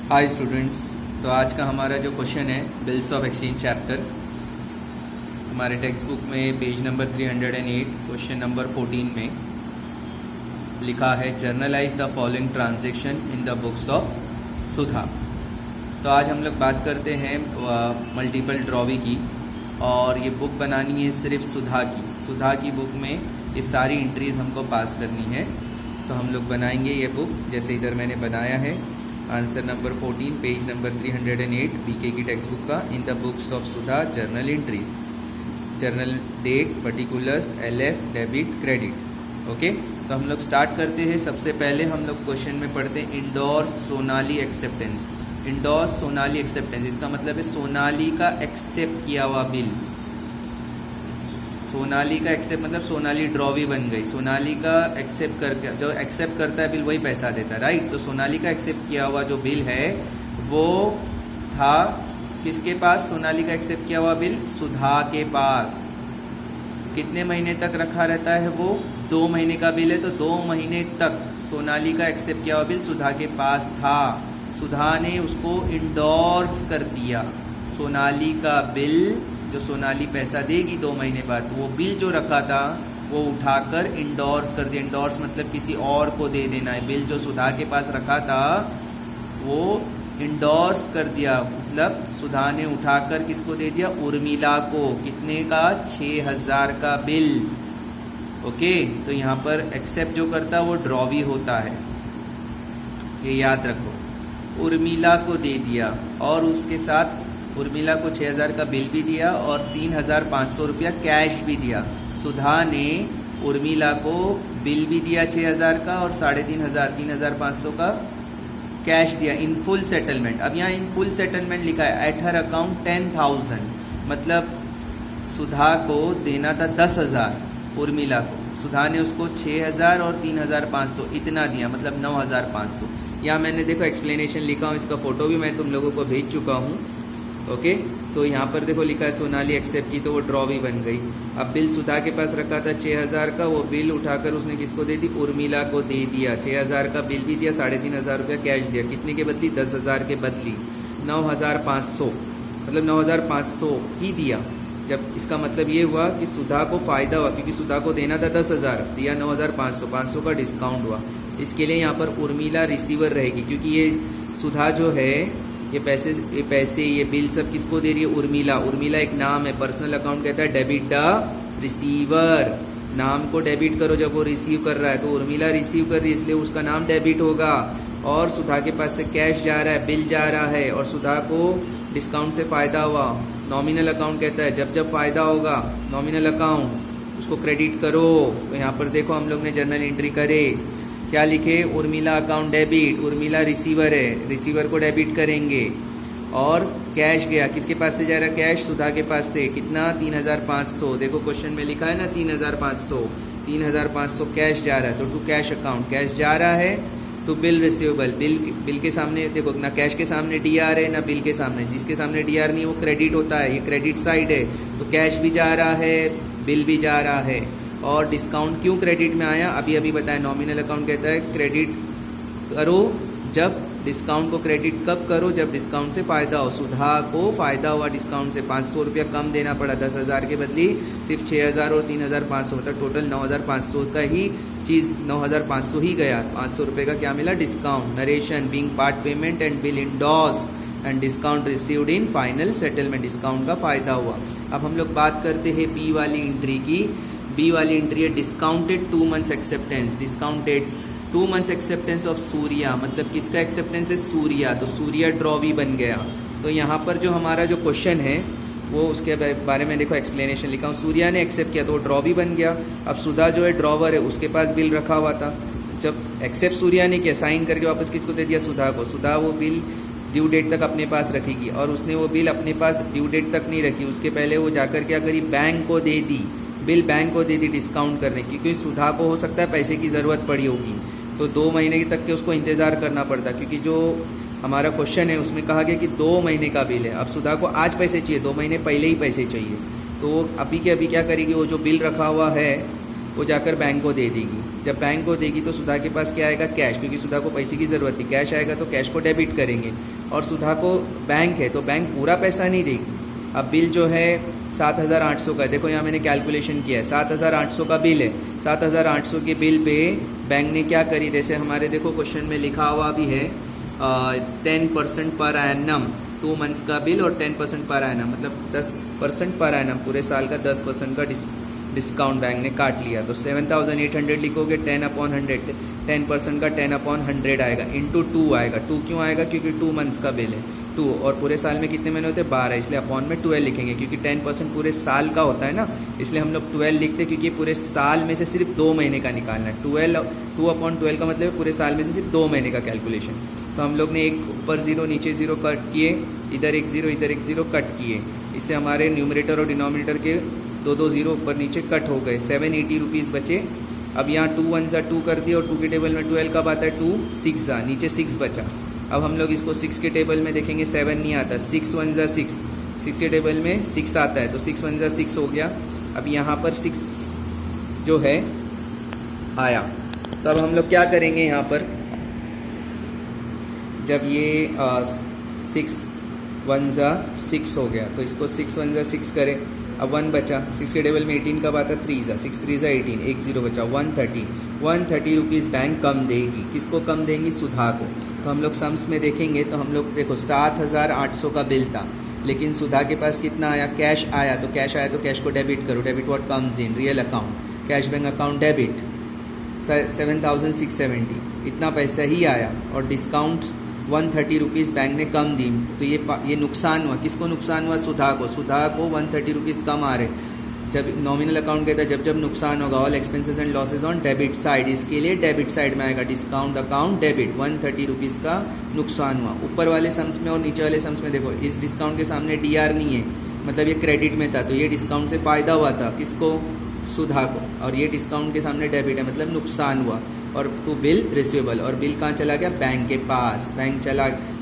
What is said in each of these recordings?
Hi students. तो आज का हमारा जो क्वेश्चन है बिल्स ऑफ एक्सचेंज चैप्टर, हमारे टेक्स्ट बुक में पेज नंबर 308 क्वेश्चन नंबर 14 में लिखा है journalise the following transaction in the books of Sudha. तो आज हम लोग बात करते हैं मल्टीपल ड्रॉवी की, और ये बुक बनानी है सिर्फ सुधा की बुक में ये सारी एंट्रीज हमको पास करनी है। तो हम लोग बनाएंगे ये बुक जैसे इधर मैंने बनाया है। Answer number 14 page number 308 B K text book का, in the books of Sudha journal entries, journal date, particulars, LF, debit, credit. Okay, तो हम लोग स्टार्ट करते हैं। सबसे पहले हम लोग क्वेश्चन में पढ़ते हैं endorse Sonali acceptance. Endorse Sonali acceptance, इसका मतलब है सोनाली का एक्सेप्ट किया हुआ बिल। सोनाली का एक्सेप्ट मतलब सोनाली ड्रॉवी बन गई। सोनाली का एक्सेप्ट करके जो एक्सेप्ट करता है बिल वही पैसा देता है, राइट। तो सोनाली का एक्सेप्ट किया हुआ जो बिल है वो था किसके पास? सोनाली का एक्सेप्ट किया हुआ बिल सुधा के पास। कितने महीने तक रखा रहता है वो? 2 महीने का बिल है तो 2 महीने तक सोनाली का एक्सेप्ट किया हुआ बिल सुधा के पास था। सुधा ने उसको इंडोर्स कर दिया। सोनाली का बिल जो सोनाली पैसा देगी 2 महीने बाद, वो बिल जो रखा था वो उठाकर इंडोर्स कर दिया। इंडोर्स मतलब किसी और को दे देना है। बिल जो सुधा के पास रखा था वो इंडोर्स कर दिया, मतलब सुधा ने उठाकर किसको दे दिया? उर्मिला को। कितने का? 6000 का बिल। ओके, तो यहाँ पर एक्सेप्ट जो करता वो ड्रॉवी होता है, ये याद रखो। उर्मिला को दे दिया और उसके साथ उर्मिला को 6000 का बिल भी दिया और 3500 रुपया कैश भी दिया। सुधा ने उर्मिला को बिल भी दिया 6000 का और 3500 का कैश दिया इन फुल सेटलमेंट। अब यहाँ इन फुल सेटलमेंट लिखा है एट हर अकाउंट 10,000, मतलब सुधा को देना था 10,000 उर्मिला को। सुधा ने उसको 6000 और 3500 इतना दिया, मतलब 9500। यहाँ मैंने देखो एक्सप्लेनेशन लिखा हूँ, इसका फोटो भी मैं तुम लोगों को भेज चुका हूँ। ओके, तो यहाँ पर देखो लिखा है सोनाली एक्सेप्ट की, तो वो ड्रॉवी बन गई। अब बिल सुधा के पास रखा था 6000 का, वो बिल उठाकर उसने किसको दे दी? उर्मिला को दे दिया। 6000 का बिल भी दिया, 3500 रुपया कैश दिया। कितने के बदली? 10,000 के बदली 9500, मतलब 9500 ही दिया। जब इसका मतलब ये हुआ कि सुधा को फ़ायदा हुआ, क्योंकि सुधा को देना था 10,000, दिया 9500, 500 का डिस्काउंट हुआ। इसके लिए यहाँ पर उर्मिला रिसीवर रहेगी, क्योंकि ये सुधा जो है ये पैसे ये बिल सब किसको दे रही है? उर्मिला। उर्मिला एक नाम है, पर्सनल अकाउंट कहता है डेबिट द रिसीवर। नाम को डेबिट करो जब वो रिसीव कर रहा है, तो उर्मिला रिसीव कर रही है इसलिए उसका नाम डेबिट होगा। और सुधा के पास से कैश जा रहा है, बिल जा रहा है, और सुधा को डिस्काउंट से फ़ायदा हुआ। नॉमिनल अकाउंट कहता है जब फ़ायदा होगा नॉमिनल अकाउंट उसको क्रेडिट करो। तो यहाँ पर देखो हम लोग ने जर्नल एंट्री करे, क्या लिखे? Urmila account debit, Urmila receiver है, रिसीवर को डेबिट करेंगे। और कैश गया, किसके पास से जा रहा है कैश? सुधा के पास से। कितना? 3500। देखो क्वेश्चन में लिखा है ना 3500 कैश जा रहा है, तो टू कैश अकाउंट कैश जा रहा है, टू बिल रिसीवेबल बिल के सामने देखो ना, कैश के सामने DR है ना बिल के सामने। जिसके सामने DR नहीं वो क्रेडिट होता है, ये क्रेडिट साइड है, तो कैश भी जा रहा है, बिल भी जा रहा है। और डिस्काउंट क्यों क्रेडिट में आया? अभी बताया। नॉमिनल अकाउंट कहता है क्रेडिट करो जब डिस्काउंट को क्रेडिट कब करो? जब डिस्काउंट से फ़ायदा हो। सुधा को फ़ायदा हुआ डिस्काउंट से, 500 रुपया कम देना पड़ा। 10,000 के बदली सिर्फ 6000 और 3500, मतलब टोटल 9500 का ही चीज़, 9500 ही गया। 500 रुपये का क्या मिला? Discount. Narration being part payment and bill endorsed and discount received in final settlement. Discount का फ़ायदा हुआ। अब हम लोग बात करते हैं बी वाली एंट्री की। बी वाली एंट्री है discounted 2 months acceptance. Discounted 2 months acceptance of Surya, मतलब किसका एक्सेप्टेंस है? सूर्या। तो सूर्या ड्रॉवी बन गया। तो यहाँ पर जो हमारा जो क्वेश्चन है वो उसके बारे में देखो एक्सप्लेनेशन लिखा हूँ। सूर्या ने एक्सेप्ट किया तो वो ड्रॉवी बन गया। अब सुधा जो है ड्रॉवर है, उसके पास बिल रखा हुआ था। जब एक्सेप्ट सूर्या ने किया, साइन करके वापस किसको दे दिया? सुधा को। सुधा वो बिल ड्यू डेट तक अपने पास रखेगी, और उसने वो बिल अपने पास ड्यू डेट तक नहीं रखी। उसके पहले वो जाकर क्या करी? बैंक को दे दी, बिल बैंक को दे दी डिस्काउंट करने की, क्योंकि सुधा को हो सकता है पैसे की ज़रूरत पड़ी होगी, तो 2 महीने तक के उसको इंतज़ार करना पड़ता। क्योंकि जो हमारा क्वेश्चन है उसमें कहा गया कि 2 महीने का बिल है। अब सुधा को आज पैसे चाहिए, 2 महीने पहले ही पैसे चाहिए, तो वो अभी के अभी क्या करेगी? वो जो बिल रखा हुआ है वो जाकर बैंक को दे देगी। जब बैंक को देगी तो सुधा के पास क्या आएगा, कैश, क्योंकि सुधा को पैसे की ज़रूरत थी, कैश आएगा तो कैश को डेबिट करेंगे। और सुधा को बैंक है तो बैंक पूरा पैसा नहीं देगी। अब बिल जो है 7,800 का है, देखो यहाँ मैंने कैलकुलेशन किया है, 7,800 का बिल है। 7,800 के बिल पे बैंक ने क्या करी, जैसे हमारे देखो क्वेश्चन में लिखा हुआ भी है 10% पर एनम, 2 मंथ्स का बिल और 10% पर एनम, मतलब 10% पर एनम, पूरे साल का 10% का डिस्काउंट बैंक ने काट लिया। तो 7,800 लिखोगे 10/100, 10% का 10/100 आएगा, इंटू 2 आएगा। 2 क्यों आएगा, क्योंकि 2 मंथ्स का बिल है 2, और पूरे साल में कितने महीने होते हैं 12, इसलिए अपॉन में 12 लिखेंगे, क्योंकि 10% पूरे साल का होता है ना, इसलिए हम लोग 12 लिखते हैं, क्योंकि पूरे साल में से सिर्फ 2 महीने का निकालना है। 2/12 का मतलब है पूरे साल में से सिर्फ 2 महीने का कैलकुलेशन। तो हम लोग ने एक ऊपर 0 नीचे 0 कट किए, इधर एक 0 इधर एक 0 कट किए, इससे हमारे न्यूमरेटर और डिनोमिनेटर के 2 0 ऊपर नीचे कट हो गए, 780 रुपीज़ बचे। अब यहाँ 2 1 2 कर दिए, और 2 के टेबल में 12 कब आता है, 2 6 नीचे 6 बचा। अब हम लोग इसको 6 के टेबल में देखेंगे, 7 नहीं आता, 6 1 6, 6 के टेबल में 6 आता है, तो 6 1 6 हो गया। अब यहाँ पर 6 जो है आया, तब हम लोग क्या करेंगे, यहाँ पर जब ये 6 1 6 हो गया, तो इसको 6 1 6 करें। अब 1 बचा, 6 के टेबल में 18 कब आता है, 3 6 3 18, एक 0 बचा, 130 रुपीज़ बैंक कम देगी। किसको कम देंगी, सुधा को। तो हम लोग सम्स में देखेंगे, तो हम लोग देखो 7,800 का बिल था, लेकिन सुधा के पास कितना आया, कैश आया, तो कैश आया तो कैश को डेबिट करो, debit what comes in, real account, cash bank account debit 7,670, इतना पैसा ही आया, और डिस्काउंट 130 रुपीज़ बैंक ने कम दी, तो ये नुकसान हुआ। किसको नुकसान हुआ, सुधा को। सुधा को 130 रुपीज़ कम आ रहे। जब नॉमिनल अकाउंट कहता है जब नुकसान होगा, all expenses and losses on debit side, इसके लिए डेबिट साइड में आएगा डिस्काउंट अकाउंट डेबिट, 130 रुपीज़ का नुकसान हुआ। ऊपर वाले सम्स में और नीचे वाले सम्स में देखो, इस डिस्काउंट के सामने DR नहीं है, मतलब ये क्रेडिट में था, तो ये डिस्काउंट से फ़ायदा हुआ था किसको, सुधा को, और ये डिस्काउंट के सामने डेबिट है, मतलब नुकसान हुआ। और टू बिल रिसीवेबल, और बिल कहाँ चला गया, बैंक के पास,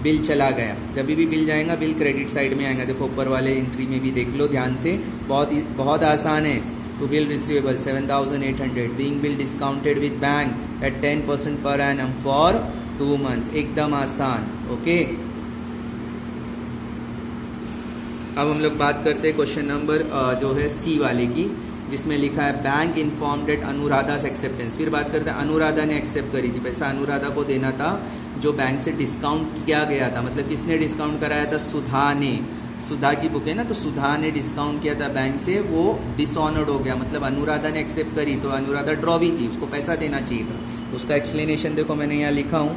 बिल चला गया। जब भी बिल जाएगा, बिल क्रेडिट साइड में आएगा। देखो ऊपर वाले एंट्री में भी देख लो ध्यान से, बहुत आसान है। To bill receivable 7,800, being bill discounted with bank at 10% पर एनम फॉर 2 मंथ्स, एकदम आसान। ओके, अब हम लोग बात करते हैं क्वेश्चन नंबर जो है C वाले की, जिसमें लिखा है बैंक इन्फॉर्म्ड एट अनुराधा's एक्सेप्टेंस। फिर बात करते हैं अनुराधा ने एक्सेप्ट करी थी, पैसा अनुराधा को देना था जो बैंक से डिस्काउंट किया गया था, मतलब किसने डिस्काउंट कराया था, सुधा ने। सुधा की बुक है ना, तो सुधा ने डिस्काउंट किया था बैंक से, वो डिसऑनर्ड हो गया, मतलब अनुराधा ने एक्सेप्ट करी, तो अनुराधा ड्रॉवी थी, उसको पैसा देना चाहिए था। उसका एक्सप्लेनेशन देखो मैंने यहाँ लिखा हूँ,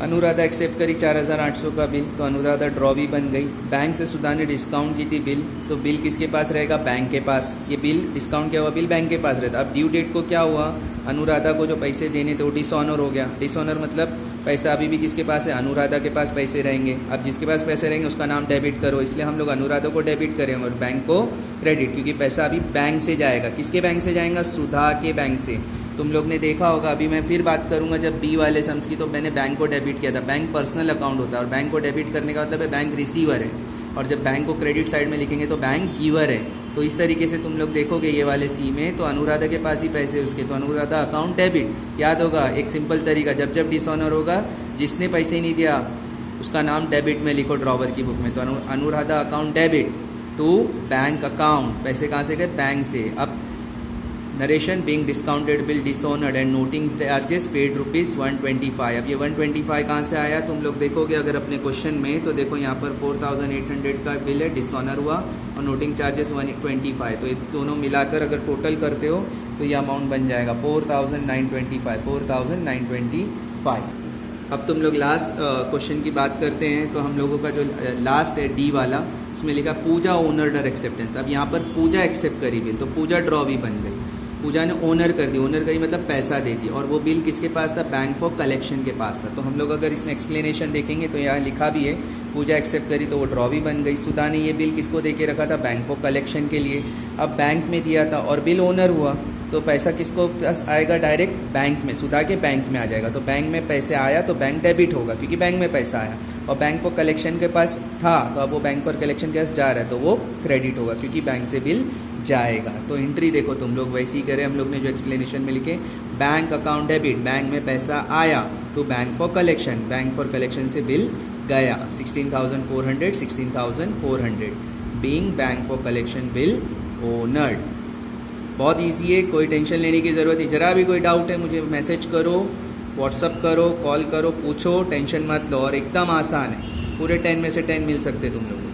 अनुराधा एक्सेप्ट करी 4,800 का बिल, तो अनुराधा ड्रॉवी बन गई। बैंक से सुधा ने डिस्काउंट की थी बिल, तो बिल किसके पास रहेगा, बैंक के पास। ये बिल डिस्काउंट किया हुआ बिल बैंक के पास रहता। अब ड्यू डेट को क्या हुआ, अनुराधा को जो पैसे देने थे वो डिसऑनर हो गया। डिसऑनर मतलब पैसा अभी भी किसके पास है, अनुराधा के पास पैसे रहेंगे। अब जिसके पास पैसे रहेंगे उसका नाम डेबिट करो, इसलिए हम लोग अनुराधा को डेबिट करेंगे और बैंक को क्रेडिट, क्योंकि पैसा अभी बैंक से जाएगा। किसके बैंक से जाएगा, सुधा के बैंक से। तुम लोग ने देखा होगा, अभी मैं फिर बात करूंगा जब B वाले सम्स की, तो मैंने बैंक को डेबिट किया था। बैंक पर्सनल अकाउंट होता है, और बैंक को डेबिट करने का मतलब है बैंक रिसीवर है, और जब बैंक को क्रेडिट साइड में लिखेंगे तो बैंक गिवर है। तो इस तरीके से तुम लोग देखोगे ये वाले C में, तो अनुराधा के पास ही पैसे उसके, तो अनुराधा अकाउंट डेबिट। याद होगा एक सिंपल तरीका, जब डिसऑनर होगा, जिसने पैसे नहीं दिया उसका नाम डेबिट में लिखो ड्रॉवर की बुक में। तो Anuradha account debit to bank account, पैसे कहाँ से गए, बैंक से। अब narration being discounted bill dishonoured and noting charges paid ₹125। अब ये 125 कहाँ से आया, तुम लोग देखोगे अगर अपने क्वेश्चन में, तो देखो यहाँ पर 4,800 का बिल है, डिसऑनर हुआ, और नोटिंग चार्जेस 125। तो ये दोनों मिलाकर अगर टोटल करते हो तो ये अमाउंट बन जाएगा 4,925। अब तुम लोग लास्ट क्वेश्चन की बात करते हैं, तो हम लोगों का जो लास्ट है D वाला, उसमें लिखा पूजा ओनर डर एक्सेप्टेंस। अब यहाँ पर पूजा एक्सेप्ट करी बिल, तो पूजा ड्रॉवी बन गई। पूजा ने ओनर कर दी, ओनर करी मतलब पैसा दे दी, और वो बिल किसके पास था, बैंक फॉर कलेक्शन के पास था। तो हम लोग अगर इसमें एक्सप्लेनेशन देखेंगे तो यहाँ लिखा भी है, पूजा एक्सेप्ट करी तो वो ड्रॉवी बन गई। सुधा ने ये बिल किसको दे के रखा था, बैंक फॉर कलेक्शन के लिए। अब बैंक में दिया था और बिल ओनर हुआ, तो पैसा किसको पास आएगा, डायरेक्ट बैंक में, सुधा के बैंक में आ जाएगा। तो बैंक में पैसे आया तो बैंक डेबिट होगा, क्योंकि बैंक में पैसा आया, और बैंक फॉर कलेक्शन के पास था, तो अब वो बैंक फॉर कलेक्शन के पास जा रहा है, तो वो क्रेडिट होगा, क्योंकि बैंक से बिल जाएगा। तो एंट्री देखो तुम लोग वैसे ही करें, हम लोग ने जो एक्सप्लेनेशन में लिखे, बैंक अकाउंट डेबिट, बैंक में पैसा आया, to bank for collection, bank for collection से बिल गया, 16,400, 16,400, being bank for collection bill honoured. बहुत ईजी है, कोई टेंशन लेने की ज़रूरत नहीं। जरा भी कोई डाउट है मुझे मैसेज करो, व्हाट्सअप करो, कॉल करो, पूछो, टेंशन मत लो, और एकदम आसान है, पूरे 10 में से 10 मिल सकते तुम लोग।